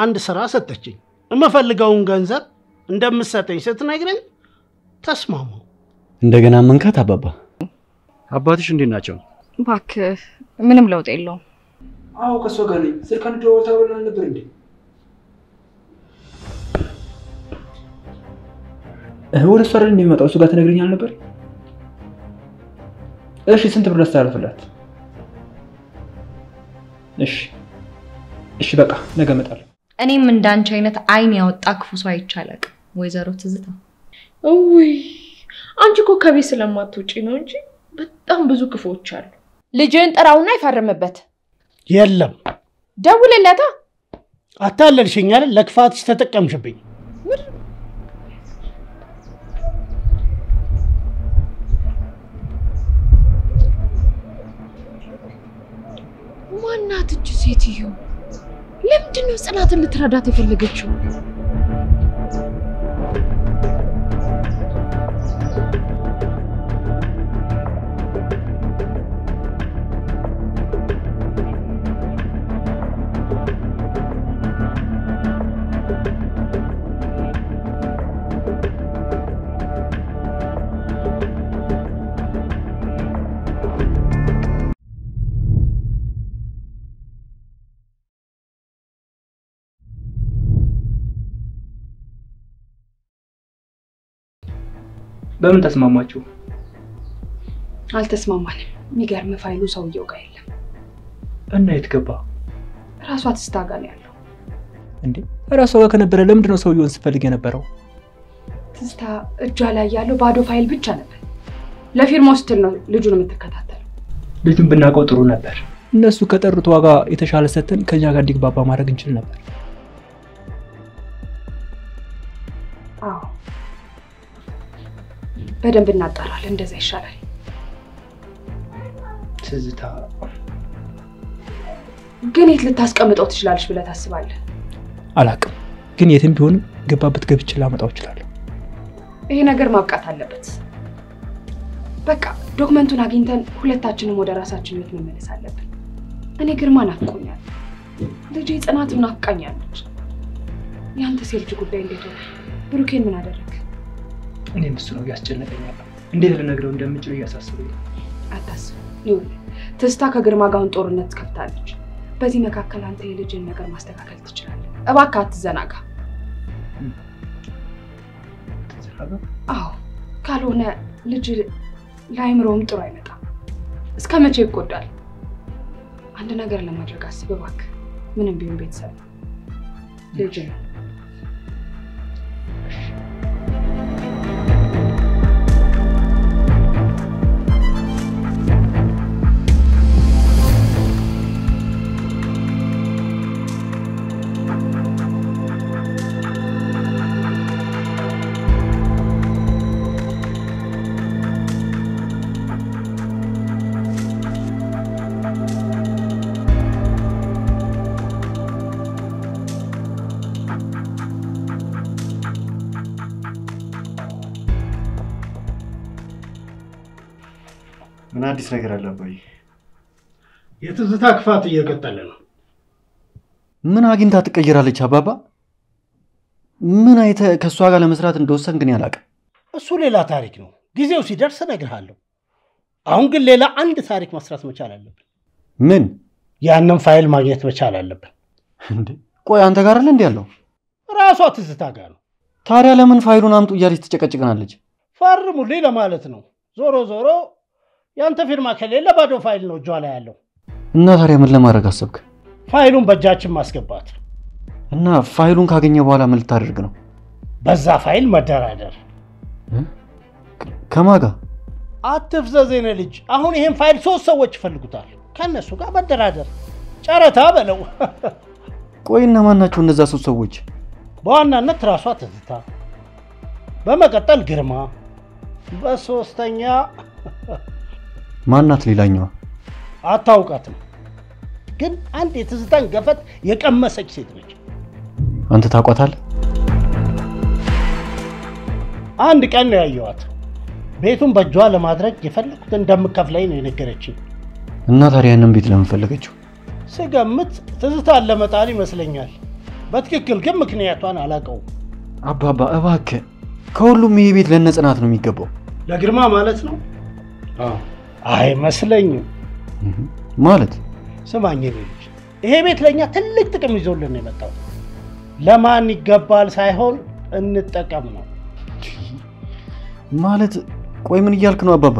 አንድ ስራ ሰጠችኝ እመፈልገውን ገንዘብ እንደምትሰጠኝ ስትነግረኝ ተስማሙ እንደገና መንካት አባባ አባትሽ እንዴት ናቸው እባክህ ምንም ለውጥ የለውም አዎ ከሷ ጋር ነኝ ስልካን ደውልታውላ ነበር እንዴ ወደ እሷ አይደል እንደሚመጣው እሱ ጋር ተነግረኛል ነበር እሺ ስንት ብር አስተላልፍላት እሺ በቃ ነገ እመጣለሁ እኔም እንዳንቺ አይነት አይን ያወጣ ክፉ ሰው አይቻለቅ ወይዘሮ ትዝታ ውይ አንቺ እኮ ከቤት ስለማትወጪ ነው እንጂ በጣም ብዙ ክፉዎች አሉ ልጅን ጥራውና ይፈርምበት የለም ደውልለታ አታለልሽኝ አይደል ለክፋትሽ ተጠቀምሽብኝ ማናት እቺ ሴትዮ ለምንድነው ጽናትን ልትረዳት የፈለገችው በምን ተስማማችሁ አልተስማማንም የሚገርም ፋይሉ ሰውየው ጋር የለም እና የት ገባ ራሷ ትስታ ጋር ነው ያለው እንዴ ራሷ ጋር ከነበረ ለምንድን ነው ሰውየውን ሲፈልግ የነበረው ትስታ እጇ ላይ ያለው ባዶ ፋይል ብቻ ነበር ለፊርማው ስትል ነው ልጁን የምትከታተለው ልጁን ብናውቀው ጥሩ ነበር እነሱ ከጠሩት ዋጋ የተሻለ ሰተን ከኛ ጋር እንዲግባባ ማድረግ እንችል ነበር አዎ በደንብ እናጣራለን እንደዛ ይሻላል ትዝታ ግን የት ልታስቀምጠው ትችላለሽ ብለህ ታስባለህ አላቅም ግን የትም ቢሆን ገባበት ገብቼ ላመጣው ይችላል ይሄ ነገር ማብቃት አለበት በቃ ዶክመንቱን አግኝተን ሁለታችንም ወደ ራሳችን ህይወት መመለስ አለብን እኔ ግርማ ናፍቆኛል ልጄ ጽናት ናፍቃኛለች ያንተ የልጅ ጉዳይ እንዴት ሆነ ብሩኬን ምን አደረክ እኔ እሱ ነው ያስጨነቀኛል እንዴት ልነግረው እንደምችል ያሳስበኝ አታስብ ይሁን ትስታ ከግርማ ጋር ጦርነት ከፍታለች በዚህ መካከል አንተ የልጅን ነገር ማስተካከል ትችላለህ እባክህ አትዘናጋ አዎ ካልሆነ ልጅ ላይምሮም ጥሩ አይመጣም እስከመቼ ይቆዳል አንድ ነገር ለማድረግ አስብ እባክህ ምንም ቢሆን ቤተሰብ ልጅ ነው ምን አዲስ ነገር አለ አባዬ የትዝታ ክፋት እየቀጠለ ነው ምን አግኝታ ትቀየራለች አባባ ምን አይተ ከሷ ጋር ለመስራት እንደወሰን ግን ያላቀ እሱ ሌላ ታሪክ ነው ጊዜው ሲደርስ እነግርሃለሁ አሁን ግን ሌላ አንድ ታሪክ መስራት መቻል አለብን ምን ያንን ፋይል ማግኘት መቻል አለብን እንዴ ቆይ አንተ ጋር አይደል እንዴ ያለው ራሷ ትዝታ ጋር ነው ታዲያ ለምን ፋይሉን አምጡ እያለች ትጨቀጭቀናለች ፈርሙልኝ ለማለት ነው ዞሮ ያንተ ፊርማ ከሌለ ባዶ ፋይል ነው እጇ ላይ ያለው እና ታዲያ ምን ለማድረግ አሰብክ ፋይሉን በእጃችን ማስገባት እና ፋይሉን ካገኘ በኋላ ምን ልታደርግ ነው በዛ ፋይል መደራደር ከማጋ አትፍዘዘነ ልጅ አሁን ይሄን ፋይል 3 ሰዎች ይፈልጉታል ከነሱ ጋር መደራደር ጨረታ በለው ቆይና ማን ናቸው እነዛ 3 ሰዎች በዋናነት ራሷ ትዝታ በመቀጠል ግርማ በሶስተኛ ማናት ሌላኛዋ አታውቃትም ግን አንድ የትዝታን ገፈት የቀመሰች ሴት ነች አንተ ታውቃታለህ አንድ ቀን ነው ያየዋት ቤቱን በእጇ ለማድረግ የፈለኩት እንደምከፍለኝ ነው የነገረችኝ እና ታዲያ ያንን ቤት ለምን ፈለገችው ስገምት ትዝታን ለመጣል ይመስለኛል በትክክል ግን ምክንያቷን አላውቀውም። አባባ እባክህ ከሁሉም ይሄ ቤት ለነጽናት ነው የሚገባው። ለግርማ ማለት ነው? አይመስለኝም። ማለት ስማኝ ልጅ፣ ይሄ ቤት ለኛ ትልቅ ጥቅም ይዞልን ነው የመጣው። ለማን ይገባል ሳይሆን እንጠቀም ነው ማለት። ቆይ ምን እያልክ ነው አባባ?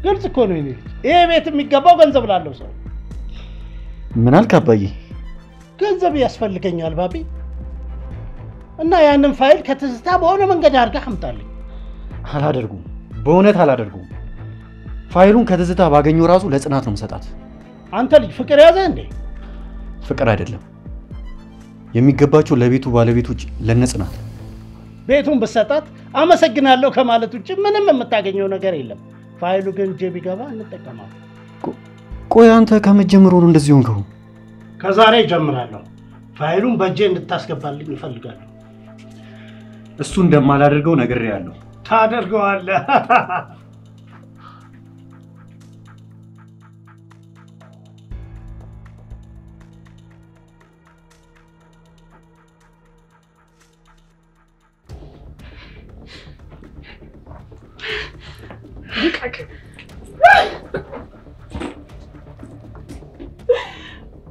ግልጽ እኮ ነው። ይሄ ቤት የሚገባው ገንዘብ ላለው ሰው። ምን አልክ አባዬ? ገንዘብ ያስፈልገኛል ባቢ፣ እና ያንን ፋይል ከትዝታ በሆነ መንገድ አድርገህ አምጣልኝ። አላደርጉም፣ በእውነት አላደርጉም። ፋይሉን ከትዝታ ባገኘው ራሱ ለጽናት ነው የምሰጣት። አንተ ልጅ ፍቅር ያዘ እንዴ? ፍቅር አይደለም የሚገባቸው ለቤቱ ባለቤቶች ለነጽናት። ቤቱን በሰጣት አመሰግናለሁ ከማለት ውጭ ምንም የምታገኘው ነገር የለም። ፋይሉ ግን እጄ ቢገባ እንጠቀማለን። ቆይ አንተ ከመጀመሩ ነው እንደዚህ ሆንከው? ከዛሬ ጀምራለሁ ፋይሉን በእጄ እንድታስገባልኝ እፈልጋለሁ። እሱ እንደማላደርገው ነግሬያለሁ። ታደርገዋለህ።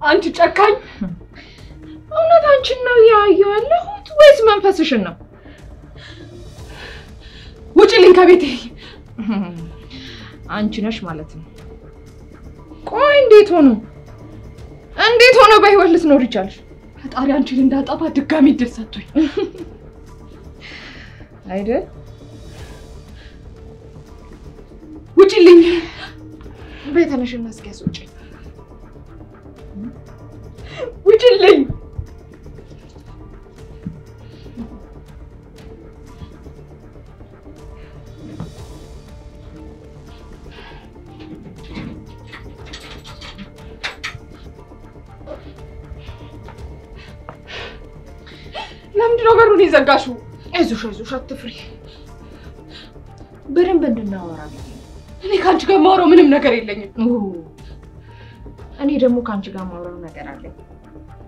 አንቺ ጨካኝ! እውነት አንቺን ነው ያየው ያለሁት ወይስ መንፈስሽን ነው? ውጪልኝ ከቤቴ! አንቺ ነሽ ማለት ነው። ቆይ እንዴት ሆኖ በህይወት ልትኖር ይቻልሽ? ፈጣሪ አንቺን እንዳጣባ ድጋሚ እድል ሰጥቶኝ አይደል? ውጪልኝ! ቤተነሽና እስኪያስ ውጪ! ውጪልኝ! ለምንድን ነው በሩን የዘጋሽው? አይዞሽ አትፍሪ። በደንብ እንድናወራ እኔ ከአንቺ ጋር ማውራው ምንም ነገር የለኝም። እኔ ደግሞ ከአንቺ ጋር ማውራው ነገር አለኝ።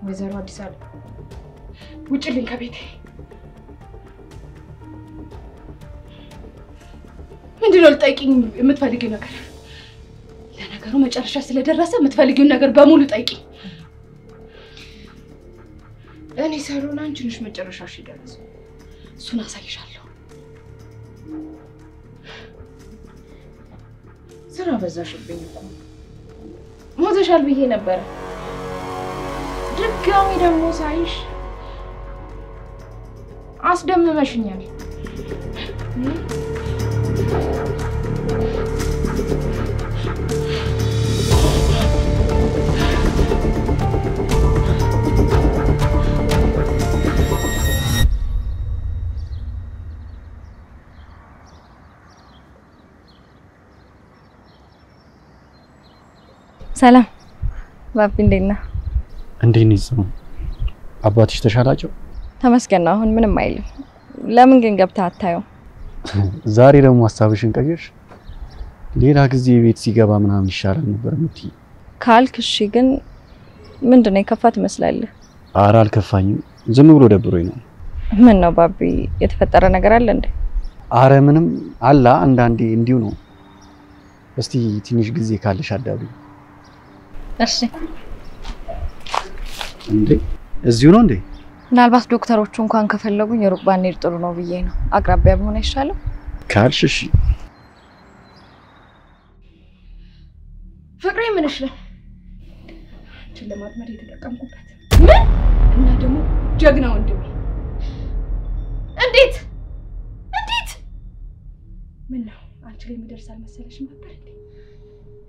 ወይዘሮ አዲስ አለ ውጪልኝ ከቤቴ! ምንድን ነው ልጠይቂኝ የምትፈልጊው ነገር? ለነገሩ መጨረሻ ስለደረሰ የምትፈልጊውን ነገር በሙሉ ጠይቂኝ። እኔ ሳልሆን አንቺ ነሽ መጨረሻሽ ይደርስ። እሱን አሳይሻለሁ። ስራ በዛሽብኝ እኮ። ሞተሻል ብዬ ነበር። ድጋሚ ደግሞ ሳይሽ አስደምመሽኛል። ሰላም ባቢ፣ እንዴት ነህ? እንዴት ነው? አባትሽ ተሻላቸው? ተመስገን ነው። አሁን ምንም አይልም። ለምን ግን ገብተህ አታየው? ዛሬ ደግሞ ሐሳብሽን ቀየርሽ? ሌላ ጊዜ ቤት ሲገባ ምናምን ይሻላል ነበር የምትይ ካልክ እሺ። ግን ምንድነው የከፋ ትመስላለህ? ኧረ አልከፋኝም፣ ዝም ብሎ ደብሮኝ ነው። ምን ነው ባቢ፣ የተፈጠረ ነገር አለ እንዴ? ኧረ ምንም አላ፣ አንዳንዴ እንዲሁ ነው። እስቲ ትንሽ ጊዜ ካለሽ አዳቢ። እሺ። እንዴ እዚሁ ነው እንዴ? ምናልባት ዶክተሮቹ እንኳን ከፈለጉኝ ሩቅ ባንሄድ ጥሩ ነው ብዬ ነው። አቅራቢያ ቢሆን ይሻላል ካልሽ እሺ። ፍቅሬ ምንሽ ነው? አንቺን ለማጥመድ የተጠቀምኩበት ምን? እና ደግሞ ጀግና ወንድሜ። እንዴት ምን ነው አንቺ ላይ የሚደርስ አልመሰለሽም ነበር እንዴ?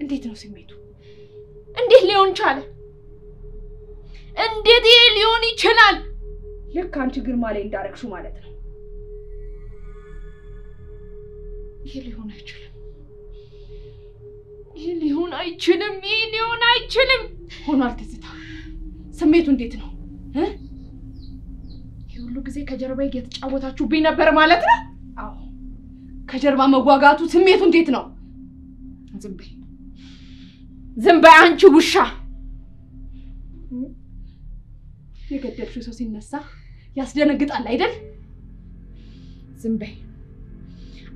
እንዴት ነው ስሜቱ? እንዴት ሊሆን ቻለ? እንዴት ይሄ ሊሆን ይችላል? ልክ አንቺ ግርማ ላይ እንዳረግሽው ማለት ነው። ይሄ ሊሆን አይችልም። ሆኗል ትዝታ። ስሜቱ እንዴት ነው? ይሄ ሁሉ ጊዜ ከጀርባዬ እየተጫወታችሁብኝ ነበር ማለት ነው? አዎ፣ ከጀርባ መዋጋቱ ስሜቱ እንዴት ነው? ዝም በይ አንቺ ውሻ። የገደልሽው ሰው ሲነሳ ያስደነግጣል አይደል? ዝም በይ።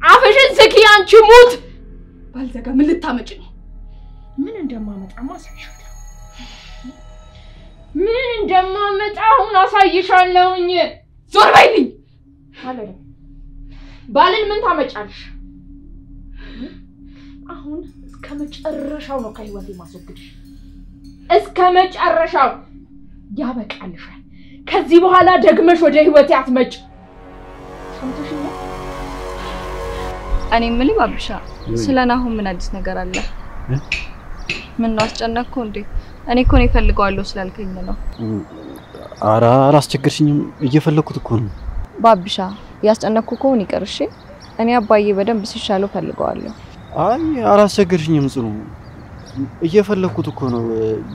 አፍሽን ዝጊ አንቺ ሙት። ባልዘጋ ምን ልታመጪ ነው? ምን እንደማመጣማ አሳይሻለሁ። ምን እንደማመጣውን አሳይሻለሁኝ። ዞር በይልኝ አለኝ። ባልን ምን ታመጫለሽ? አሁን እስከ መጨረሻው ነው ከህይወቴ ማስወግድሽ። እስከ መጨረሻው ያበቃልሻል። ከዚህ በኋላ ደግመሽ ወደ ህይወቴ አትመጭ። ሰምተሽኛል? እኔ የምልህ ባብሻ ስለናሁን ምን አዲስ ነገር አለ? ምን ነው አስጨነቅኩ እንዴ? እኔ እኮ ነው ፈልገዋለሁ ስላልከኝ ነው። ኧረ አላስቸገርሽኝም፣ እየፈለኩት እኮ ነው። ባብሻ ያስጨነቅኩ ከሆነ ይቀርሽ። እኔ አባዬ በደንብ ሲሻለው ፈልገዋለሁ። አይ አላስቸገርሽኝም ጽኑ፣ እየፈለኩት እኮ ነው።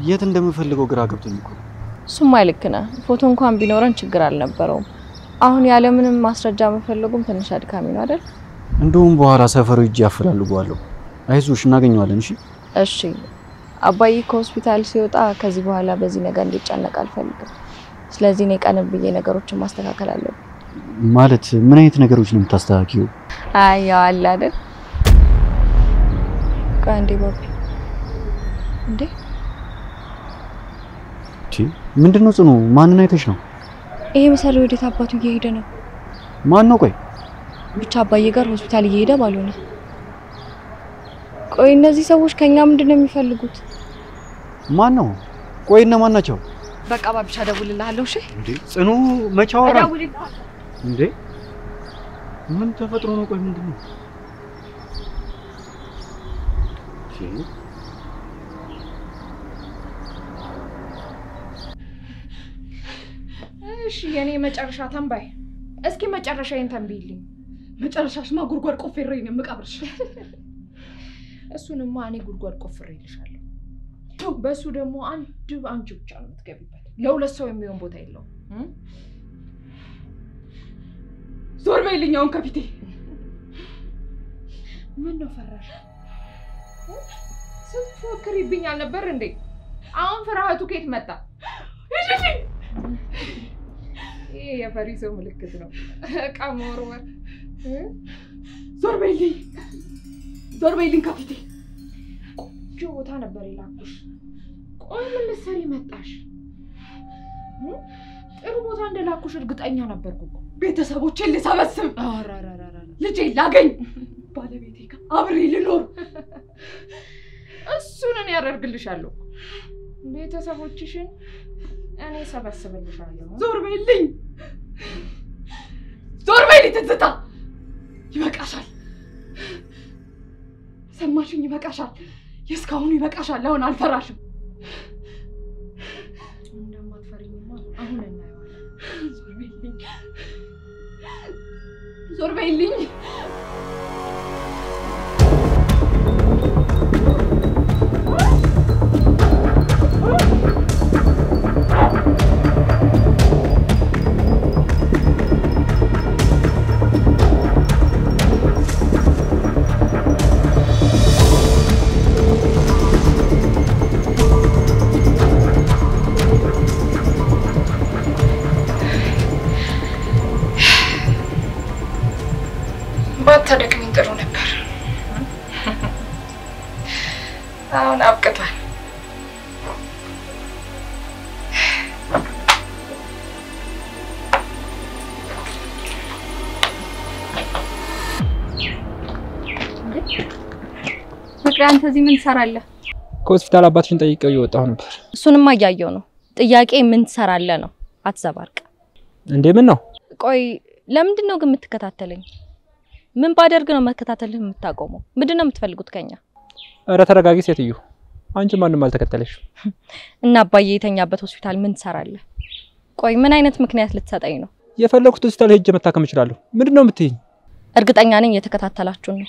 የት እንደምፈልገው ግራ ገብቶኝ እኮ። እሱማ ልክ ነህ። ፎቶ እንኳን ቢኖረን ችግር አልነበረውም። አሁን ያለ ምንም ማስረጃ መፈለጉም ትንሽ አድካሚ ነው አይደል? እንደውም በኋላ ሰፈሩ ሂጅ ያፈላልገዋለሁ። አይዞሽ እናገኘዋለን። እሺ እሺ። አባዬ ከሆስፒታል ሲወጣ ከዚህ በኋላ በዚህ ነገር እንዲጨነቅ አልፈልግም። ስለዚህ እኔ ቀን ብዬ ነገሮችን ማስተካከል አለብኝ። ማለት ምን አይነት ነገሮች ነው የምታስተካክዩ? አይ ያው አለ አይደል? ካንዴ ባቢ እንዴ ምንድነው ጽኑ? ማንን አይተሽ ነው? ይሄ መሰሪ ወዴት አባቱ እየሄደ ነው? ማን ነው? ቆይ ብቻ አባዬ ጋር ሆስፒታል እየሄደ ባልሆነ። ቆይ እነዚህ ሰዎች ከኛ ምንድነው የሚፈልጉት? ማን ነው? ቆይ እነማን ናቸው? በቃ ባብሻ ደውልልሃለሁ። እሺ እንዴ ጽኑ መች አወራን ደውልልሃለሁ። እንዴ ምን ተፈጥሮ ነው? ቆይ ምንድነው? እሺ የኔ መጨረሻ ተንባይ፣ እስኪ መጨረሻዬን ተንብይልኝ። መጨረሻሽማ ጉድጓድ ቆፍሬ ነው የምቀብርሽ። እሱንማ እኔ ጉድጓድ ቆፍሬልሻለሁ። በሱ ደግሞ አንቺ ብቻ ነው የምትገቢበት። ለሁለት ሰው የሚሆን ቦታ የለውም። ዞር በይልኝ አሁን ከፊቴ። ምን ነው ፈራሽ? ስትፎክሪብኝ አልነበር እንዴ? አሁን ፍርሃቱ ከየት መጣ? እሺ ይሄ የፈሪ ሰው ምልክት ነው። እቃ መወርወር። ዞር በይልኝ ከፊቴ። ቆንጆ ቦታ ነበር የላኩሽ። ቆይ ምን ልትሰሪ መጣሽ? ጥሩ ቦታ እንደላኩሽ እርግጠኛ ነበርኩ እኮ። ቤተሰቦቼን ልሰበስብ፣ አራራራራ ልጄን ላገኝ፣ ባለቤቴ ጋር አብሬ ልኖር። እሱን እኔ ያደርግልሻለሁ። ቤተሰቦችሽን እኔ ሰበስብልሻለሁ። ዞር በይልኝ ትዝታ። ይበቃሻል። ሰማሽኝ? ይበቃሻል። የእስካሁኑ ይበቃሻል። አሁን አልፈራሽም። እንደማትፈሪኝማ አሁን እናየዋለን። ዞር በይልኝ። ባታደክሚኝ ጥሩ ነበር። አሁን አብቅቷል። ፍቅር አንተ እዚህ ምን ትሰራለህ? ከሆስፒታል አባትሽን ጠይቀው እየወጣሁ ነበር። እሱንማ እያየሁ ነው። ጥያቄ ምን ትሰራለህ ነው? አትዘባርቅ። እንዴ ምን ነው? ቆይ ለምንድን ነው ግን የምትከታተለኝ? ምን ባደርግ ነው መከታተልህ የምታቆመው? ምንድነው የምትፈልጉት ከኛ? ኧረ ተረጋጊ ሴትዮ። አንቺ ማንንም አልተከተለሽ። እና አባዬ የተኛበት ሆስፒታል ምን ትሰራለህ? ቆይ ምን አይነት ምክንያት ልትሰጠኝ ነው? የፈለኩት ሆስፒታል ሄጄ መታከም እችላለሁ። ምንድነው የምትይኝ? እርግጠኛ ነኝ እየተከታተላችሁ ነው።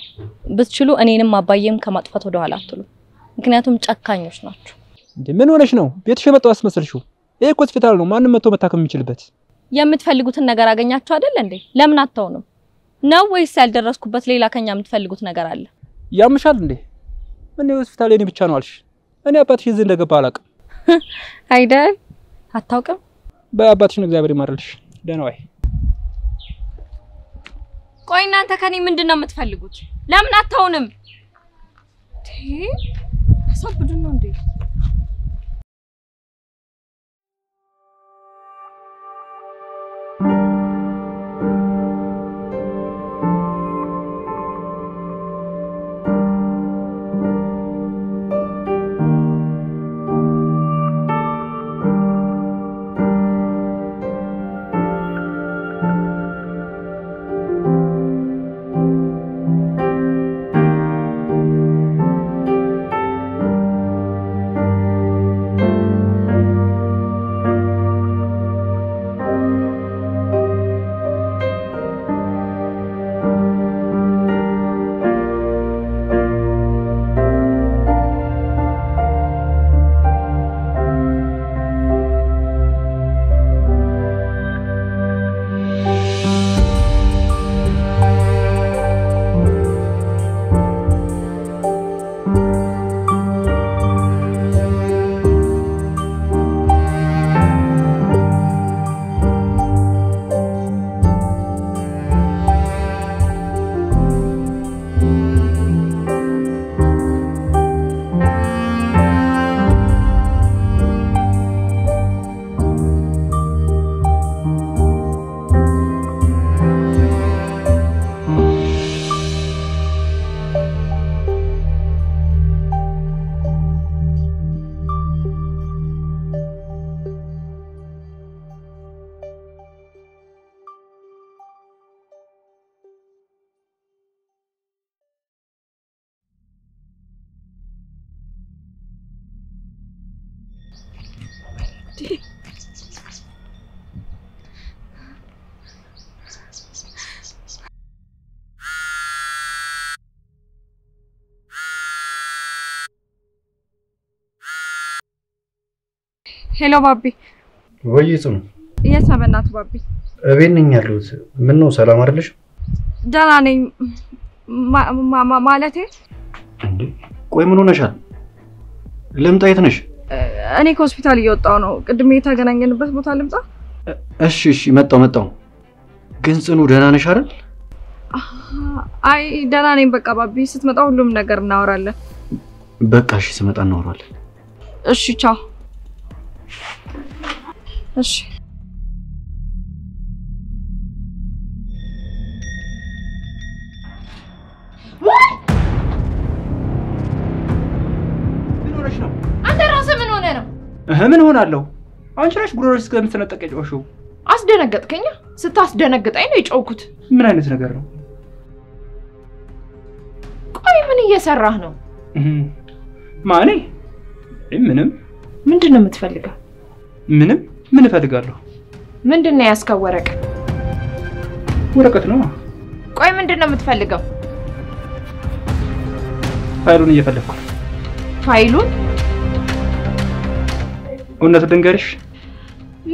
ብትችሉ እኔንም አባዬም ከማጥፋት ወደ ኋላ አትሉ። ምክንያቱም ጨካኞች ናችሁ። እንዴ ምን ሆነሽ ነው? ቤትሽ የመጣው አስመስልሽው? ይሄ እኮ ሆስፒታል ነው፣ ማንንም መጥቶ መታከም የሚችልበት። የምትፈልጉትን ነገር አገኛችሁ አይደል እንዴ? ለምን አታውንም? ነው ወይስ ያልደረስኩበት ሌላ ከኛ የምትፈልጉት ነገር አለ? ያምሻል እንዴ? ምን ነው ሆስፒታል የኔ ብቻ ነው አልሽ? እኔ አባትሽ እዚህ እንደገባ አላውቅም። አይደል? አታውቅም? በአባትሽን እግዚአብሔር ይማርልሽ። ደህና ዋይ። ቆይ እናንተ ከኔ ምንድነው የምትፈልጉት? ለምን አታውንም? አሳብዱን ነው እንዴ? ሄሎ ባቢ። ወይ ጽኑ? የት ነህ በእናትህ ባቢ? እቤት ነኝ ያለሁት። ምን ነው ሰላም አይደለሽ? ደህና ነኝ ማለቴ። እንዴ ቆይ ምን ሆነሻል? ልምጣ? የት ነሽ? እኔ ከሆስፒታል እየወጣሁ ነው። ቅድም የተገናኘንበት ቦታ ልምጣ? እሺ መጣሁ። ግን ጽኑ ደህና ነሽ አይደል? አይ ደህና ነኝ በቃ ባቢ። ስትመጣ ሁሉም ነገር እናወራለን። በቃ እሺ ስመጣ እናወራለን። እሺ ቻው። እሺ ምን ሆነሽ ነው? አንተ ራስህ ምን ሆነ ነው? ምን ሆናለሁ? አንቺ ነሽ ጉሮሮሽ እስከምትነጠቅ የጮህሽው። አስደነገጥከኝ። ስታስደነግጠኝ ነው የጮህኩት። ምን አይነት ነገር ነው? ቆይ ምን እየሰራህ ነው? ማኔ? ምንም። ምንድነው የምትፈልገው? ምንም። ምን እፈልጋለሁ? ምንድነው ያስከው ወረቀት? ወረቀት ነው። ቆይ ምንድነው የምትፈልገው? ፋይሉን እየፈለኩ። ፋይሉን? እውነቱን ልንገርሽ።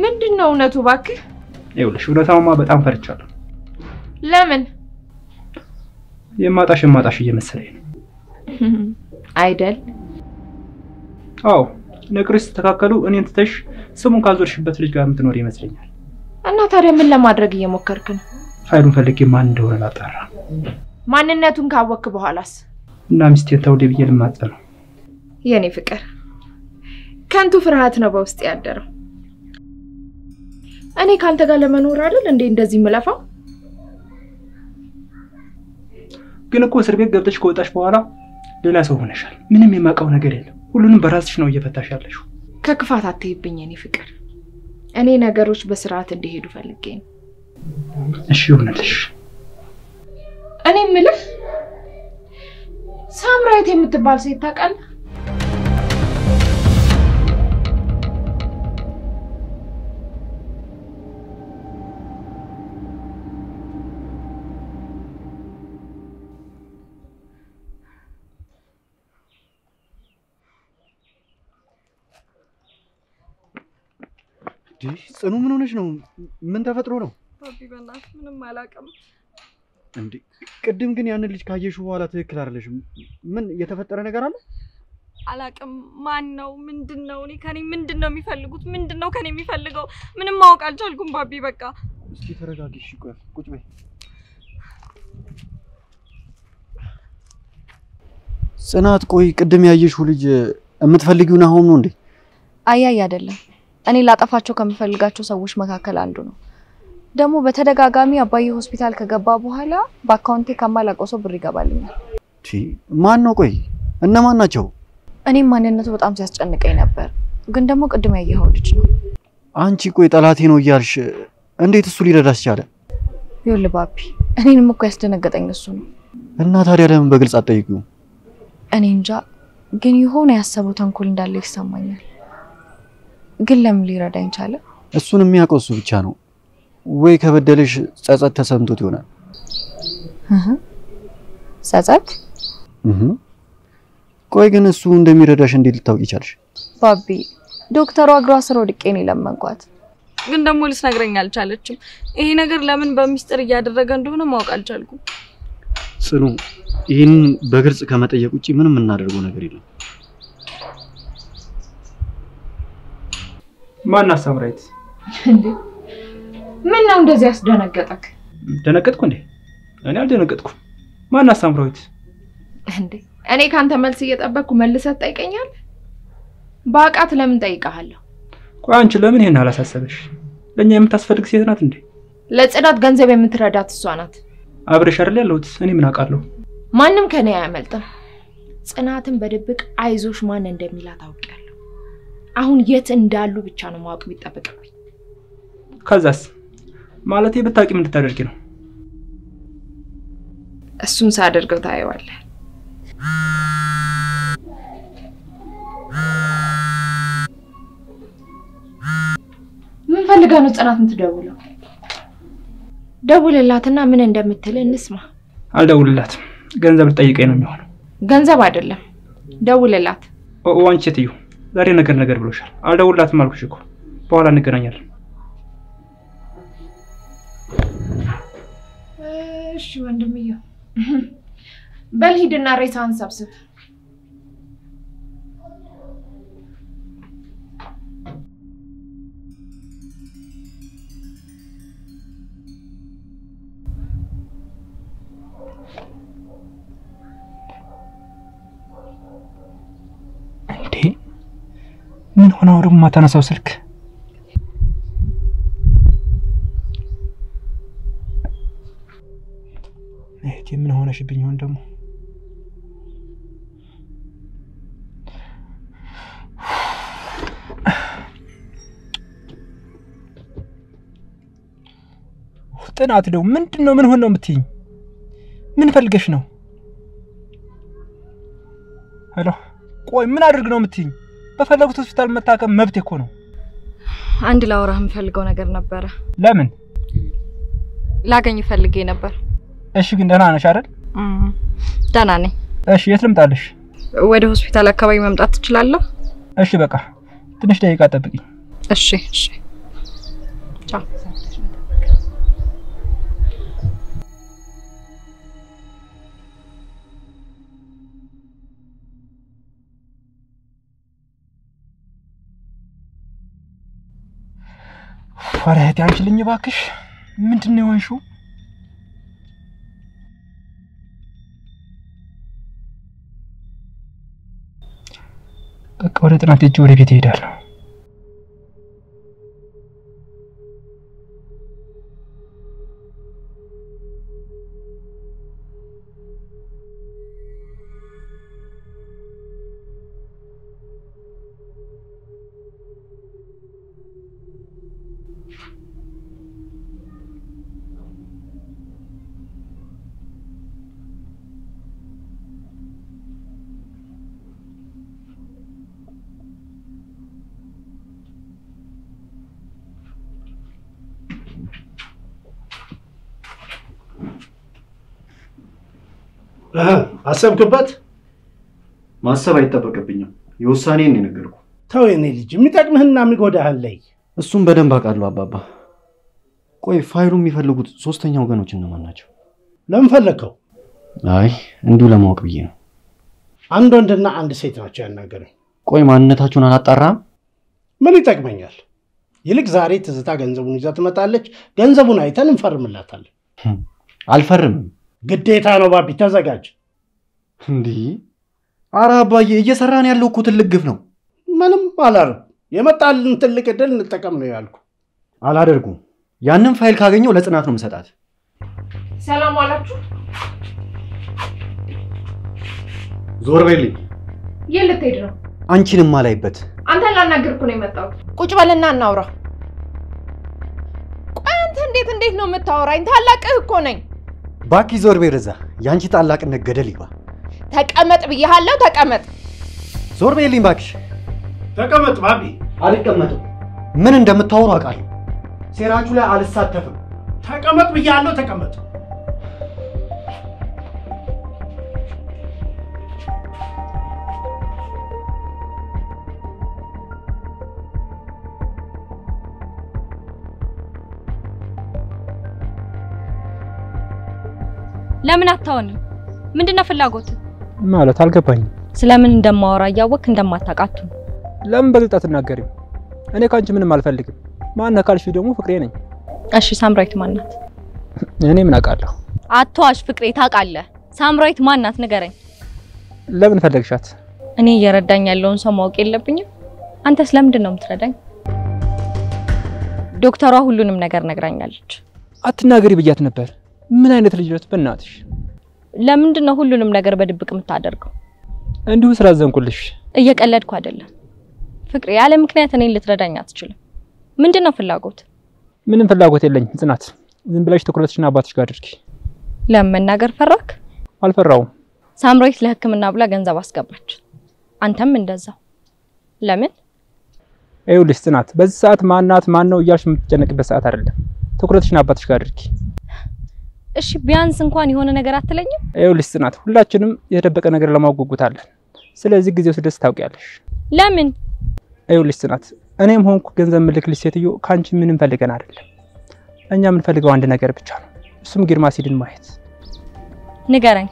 ምንድነው እውነቱ እባክህ? ይኸውልሽ እውነታውማ በጣም ፈርቻለሁ። ለምን? የማጣሽ እየመሰለኝ ነው። አይደል? አዎ ነገሮች ተስተካከሉ እኔን ትተሽ ስሙን ካዞርሽበት ልጅ ጋር የምትኖር ይመስለኛል። እና ታዲያ ምን ለማድረግ እየሞከርክ ነው? ፋይሉን ፈልጌ ማን እንደሆነ ላጣራ። ማንነቱን ካወቅክ በኋላስ? እና ሚስቴን ተውልኝ ብዬ ልማጸነው። የኔ ፍቅር ከንቱ ፍርሃት ነው በውስጥ ያደረው። እኔ ካንተ ጋር ለመኖር አይደል እንዴ እንደዚህ ምለፋው? ግን እኮ እስር ቤት ገብተሽ ከወጣሽ በኋላ ሌላ ሰው ሆነሻል። ምንም የማውቀው ነገር የለም። ሁሉንም በራስሽ ነው እየፈታሽ ያለሽው። ከክፋት አትይብኝ የኔ ፍቅር። እኔ ነገሮች በስርዓት እንዲሄዱ ፈልጌ ነው። እሺ ይሁንልሽ። እኔ ምልህ ሳምራዊት የምትባል ሴት ታውቃለህ? ጽኑ ምን ሆነሽ ነው? ምን ተፈጥሮ ነው? ባቢ በእናትህ ምንም አላውቅም። እንዴ ቅድም ግን ያንን ልጅ ካየሽው በኋላ ትክክል አይደለሽም። ምን የተፈጠረ ነገር አለ? አላቅም ማን ነው ምንድነው እኔ ከኔ ምንድነው የሚፈልጉት ምንድነው ከኔ የሚፈልገው ምንም ማወቅ አልቻልኩም ባቢ በቃ እስኪ ተረጋጊ እሺ ቆይ ቁጭ በይ ጽናት ቆይ ቅድም ያየሽው ልጅ የምትፈልጊው ናሆም ነው እንዴ አያይ አይደለም እኔ ላጠፋቸው ከምፈልጋቸው ሰዎች መካከል አንዱ ነው ደግሞ በተደጋጋሚ አባዬ ሆስፒታል ከገባ በኋላ በአካውንቴ ከማላውቀው ሰው ብር ይገባልኛል ማን ነው ቆይ እነማን ናቸው እኔም ማንነቱ በጣም ሲያስጨንቀኝ ነበር ግን ደግሞ ቅድም ያየኸው ልጅ ነው አንቺ ቆይ ጠላቴ ነው እያልሽ እንዴት እሱ ሊረዳሽ ቻለ ይኸውልህ ባቢ እኔንም እኮ ያስደነገጠኝ እሱ ነው እና ታዲያ ለምን በግልጽ አትጠይቂው እኔ እንጃ ግን የሆነ ያሰበው ተንኮል እንዳለ ይሰማኛል ግን ለምን ሊረዳኝ ቻለ እሱን የሚያውቀው እሱ ብቻ ነው ወይ ከበደለሽ ጸጸት ተሰምቶት ይሆናል ጸጸት ቆይ ግን እሱ እንደሚረዳሽ እንዴት ልታውቂ ቻልሽ ባቢ ዶክተሩ አግሯ ስር ወድቄ ነው ለመንኳት ግን ደግሞ ልትነግረኝ አልቻለችም ይሄ ነገር ለምን በሚስጥር እያደረገ እንደሆነ ማወቅ አልቻልኩም ጽኑ ይሄን በግልጽ ከመጠየቅ ውጪ ምንም እናደርገው ነገር የለም ማን አሳምራይት እንዴ ምን ነው እንደዚህ ያስደነገጠክ ደነገጥኩ እንዴ እኔ አልደነገጥኩም ማን አሳምራይት እንዴ እኔ ካንተ መልስ እየጠበቅኩ መልሰህ ጠይቀኛል ባቃት ለምን ጠይቀሃለሁ ቆይ አንቺ ለምን ይሄን አላሳሰበሽ ለኛ የምታስፈልግ ሴት ናት እንዴ ለጽዳት ገንዘብ የምትረዳት እሷ ናት አብረሽ አይደል ያለሁት እኔ ምን አውቃለሁ ማንንም ከኔ አያመልጥም ጽናትን በድብቅ አይዞሽ ማን እንደሚላት አውቃለሁ አሁን የት እንዳሉ ብቻ ነው ማወቅ ቢጠበቅብኝ ከዛስ ማለቴ ብታቂ ምን ልታደርጊ ነው እሱን ሳደርገው ታየዋለህ ምን ፈልጋ ነው ጽናት የምትደውለው ደውልላትና ምን እንደምትል እንስማ አልደውልላትም ገንዘብ ልጠይቀኝ ነው የሚሆነው ገንዘብ አይደለም ደውልላት አንቺ ትዩ ዛሬ ነገር ብሎሻል አልደውልላትም አልኩሽ እኮ በኋላ እንገናኛለን እሺ ወንድምዬው በል ሂድና ሬሳን ሰብስብ ምን ሆነው ደግሞ ማታነሳው ስልክ ምን ሆነሽብኝ ይሆን ደግሞ ጥናት ነው ምንድነው ምን ሆነ ነው የምትይኝ ምን ፈልገሽ ነው ሄሎ ቆይ ምን አድርግ ነው የምትይኝ በፈለጉት ሆስፒታል መታከም መብት እኮ ነው አንድ ላውራህ የምፈልገው ነገር ነበር ለምን ላገኝ ፈልጌ ነበር እሺ ግን ደህና ነሽ አይደል ደህና ነኝ እሺ የት ልምጣልሽ ወደ ሆስፒታል አካባቢ መምጣት ትችላለህ እሺ በቃ ትንሽ ደቂቃ ጠብቂኝ እሺ ቻው ፈራህት አንቺልኝ ባክሽ ምንድነው የሆንሽው በቃ ወደ ጥናት እጅ ወደ ቤት ሄዳለሁ አሰብክበት ማሰብ አይተበቀብኝም የውሳኔን ነው ነገርኩ ተው የኔ ልጅ የሚጠቅምህና የሚጎዳህ ላይ እሱም በደንብ አቃሉ አባባ ቆይ ፋይሉ የሚፈልጉት ሶስተኛው ወገኖች እነማን ናቸው ለምን ፈለከው አይ እንዱ ለማወቅ ብዬ ነው አንድ ወንድና አንድ ሴት ናቸው ያናገረኝ። ቆይ ማንነታችሁን አላጣራም? ምን ይጠቅመኛል? ይልቅ ዛሬ ትዝታ ገንዘቡን ይዛ ትመጣለች። ገንዘቡን አይተን እንፈርምላታለን። አልፈርምም። ግዴታ ነው ባቢ፣ ተዘጋጅ። እንዴ ኧረ አባዬ እየሰራን ያለው እኮ ትልቅ ግፍ ነው። ምንም አላረም። የመጣልን ትልቅ እድል እንጠቀም ነው ያልኩ። አላደርጉም። ያንን ፋይል ካገኘው ለጽናት ነው የምሰጣት። ሰላም አላችሁ? ዞር በልኝ። የት ልትሄድ ነው? አንቺንም አላይበት። አንተን ላናግር እኮ ነው የመጣሁት። ቁጭ በልና እናውራ። ቆይ አንተ እንዴት ነው የምታወራኝ? ታላቅህ እኮ ነኝ። ባኪ ዞር በይ ወደዛ። ያንቺ ታላቅነት ገደል ይግባ። ተቀመጥ ብዬሃለሁ፣ ተቀመጥ። ዞር በይልኝ ባክሽ። ተቀመጥ ባቢ። አልቀመጥም። ምን እንደምታወሩ አውቃለሁ። ሴራችሁ ላይ አልሳተፍም። ተቀመጥ ብዬሃለሁ፣ ተቀመጥ። ለምን አታወንም? ምንድነው ፍላጎት? ማለት አልገባኝም። ስለምን እንደማወራ ያወክ እንደማታቃቱ ለምን በግልጽ አትናገሪም? እኔ ካንቺ ምንም አልፈልግም። ማን ካልሽ ደግሞ ፍቅሬ ነኝ። እሺ ሳምራዊት ማናት? እኔ ምን አውቃለሁ? አትዋሽ ፍቅሬ፣ ታውቃለህ። ሳምራዊት ማናት ንገረኝ። ለምን ፈለግሻት? እኔ እየረዳኝ ያለውን ሰው ማወቅ የለብኝም? አንተስ ለምንድን ነው የምትረዳኝ? ዶክተሯ ሁሉንም ነገር ነግራኛለች። አትናገሪ ብያት ነበር። ምን አይነት ልጅ ነሽ በእናትሽ? ለምንድን ነው ሁሉንም ነገር በድብቅ የምታደርገው? እንዲሁ ስላዘንኩልሽ። እየቀለድኩ አይደለም ፍቅሬ። ያለ ምክንያት እኔን ልትረዳኝ አትችልም። ምንድነው ፍላጎት? ምንም ፍላጎት የለኝም ጽናት። ዝም ብለሽ ትኩረትሽን አባትሽ ጋር አድርጊ። ለምን መናገር ፈራክ? አልፈራውም። ሳምራዊት ለሕክምና ብላ ገንዘብ አስገባች። አንተም እንደዛው። ለምን? ይኸውልሽ ጽናት፣ በዚህ ሰዓት ማናት ማን ነው እያልሽ የምትጨነቅበት ሰዓት አይደለም። ትኩረትሽን አባትሽ ጋር አድርጊ። እሺ ቢያንስ እንኳን የሆነ ነገር አትለኝም? ይኸውልሽ ጽናት፣ ሁላችንም የተደበቀ ነገር ለማጓጉታለን። ስለዚህ ጊዜው ሲደርስ ታውቂያለሽ። ለምን? ይኸውልሽ ጽናት፣ እኔም ሆንኩ ገንዘብ ምልክልሽ ሴትዮ ካንቺ ምንም ፈልገን አይደለም። እኛ የምንፈልገው አንድ ነገር ብቻ ነው። እሱም ግርማ ሲድን ማየት። ንገረኝ፣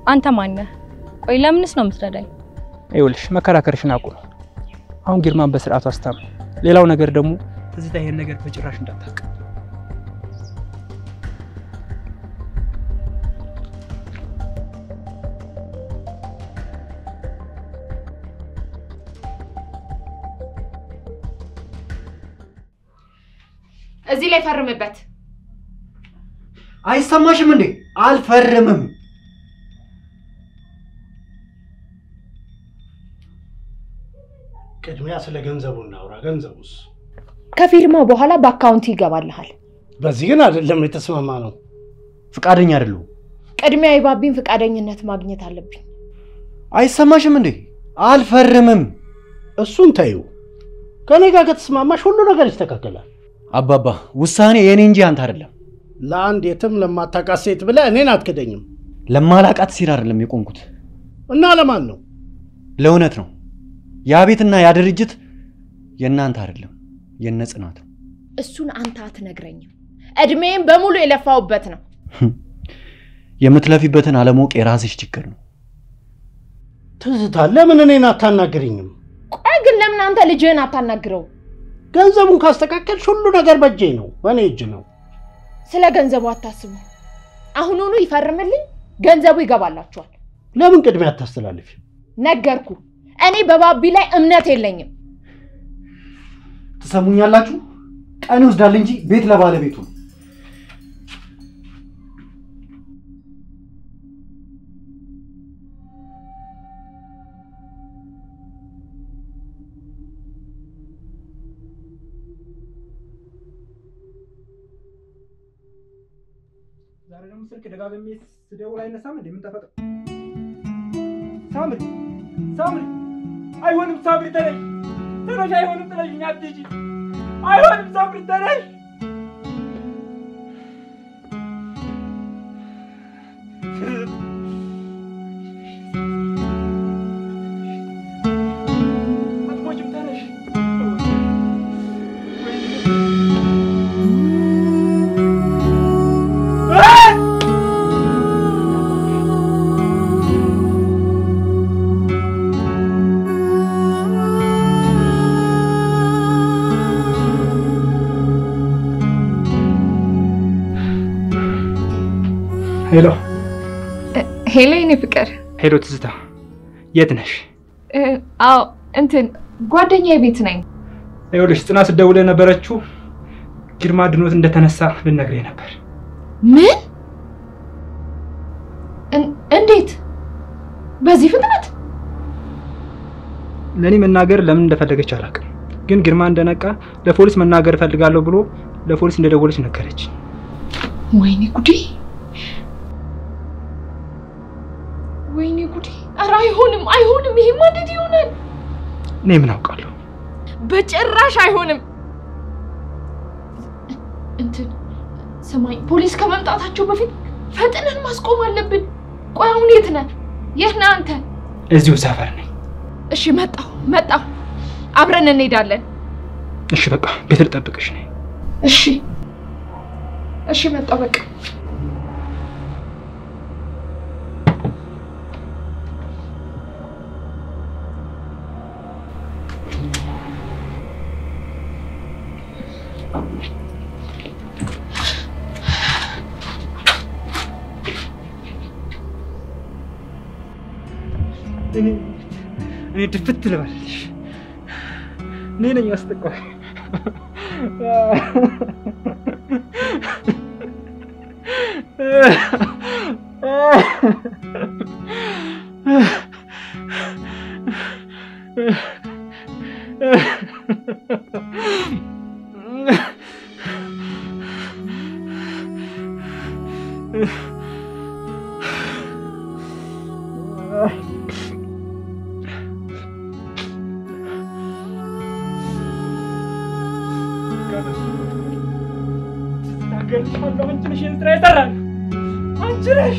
አንተ ማን ነህ? ቆይ ለምንስ ነው የምትረዳኝ? ይኸውልሽ መከራከርሽን አቁም። አሁን ግርማን በስርዓቱ አስታም። ሌላው ነገር ደግሞ ትዝታ ይሄን ነገር በጭራሽ እንዳታውቅ። እዚህ ላይ ፈርምበት። አይሰማሽም እንዴ? አልፈርምም። ቅድሚያ ስለ ገንዘቡ እናውራ። ገንዘቡስ ከፊርማው በኋላ በአካውንት ይገባልሃል። በዚህ ግን አይደለም የተስማማ ነው። ፍቃደኛ አይደለሁም። ቅድሚያ የባቢን ፍቃደኝነት ማግኘት አለብኝ። አይሰማሽም እንዴ? አልፈርምም። እሱን ተይው። ከኔ ጋር ከተስማማሽ ሁሉ ነገር ይስተካከላል። አባባ ውሳኔ የኔ እንጂ አንተ አይደለም። ለአንድ የትም ለማታውቃት ሴት ብለህ እኔን አትክደኝም። ለማላውቃት ሴት አይደለም የቆምኩት። እና ለማን ነው? ለእውነት ነው። ያ ቤትና ያ ድርጅት የእናንተ አይደለም፣ የነ ጽናት ነው። እሱን አንተ አትነግረኝም። እድሜን በሙሉ የለፋውበት ነው። የምትለፊበትን አለማወቅ የራስሽ ችግር ነው። ትዝታ ለምን እኔን አታናግሪኝም? ቆይ ግን ለምን አንተ ልጅህን አታናግረው? ገንዘቡን ካስተካከልሽ ሁሉ ነገር በእጄ ነው፣ በእኔ እጅ ነው። ስለ ገንዘቡ አታስቡ። አሁኑኑ ይፈርምልኝ፣ ገንዘቡ ይገባላችኋል። ለምን ቅድሚያ አታስተላልፊ? ነገርኩ። እኔ በባቢ ላይ እምነት የለኝም። ትሰሙኛላችሁ? ቀን ይወስዳል እንጂ ቤት ለባለቤቱ ነው። ዛሬ ደግሞ ስልክ ደጋግሜ ስደውል አይነሳም እንዴ? ምን ተፈጠረ? ሳምሪ ሳምሪ፣ አይሆንም ሳምሪ፣ ተነሽ ተነሽ፣ አይሆንም ጥለሽኝ አትሂጂ፣ አይሆንም ሳምሪ ተነሽ። አትሞችም፣ ተነሽ። ሄሎ ሄሎ፣ የኔ ፍቅር። ሄሎ ትዝታ፣ የት ነሽ? አዎ እንትን ጓደኛዬ ቤት ነኝ። ይኸውልሽ ጽናት ስትደውል የነበረችው ግርማ ድኖት እንደተነሳ ልነግርህ ነበር። ምን? እንዴት? በዚህ ፍጥነት? ለኔ መናገር ለምን እንደፈለገች አላውቅም፣ ግን ግርማ እንደነቃ ለፖሊስ መናገር እፈልጋለሁ ብሎ ለፖሊስ እንደደወለች ነገረች። ወይኔ ጉዴ! ወይኔ ጉዴ! ኧረ አይሆንም፣ አይሆንም! ይሄማ እንዴት ይሆናል? እኔ ምን አውቃለሁ? በጭራሽ አይሆንም። እንትን ሰማይ፣ ፖሊስ ከመምጣታቸው በፊት ፈጥነን ማስቆም አለብን። ቆይ አሁን የት ነህ? የት ነህ አንተ? እዚሁ ሰፈር ነኝ። እሺ መጣሁ። አብረን እንሄዳለን። እሺ በቃ ቤት ልጠብቅሽ ነኝ። እሺ መጣሁ በቃ። እኔ ድፍት ልበልሽ። እኔ ነኝ ያስጠቃው። አንቺ ነሽ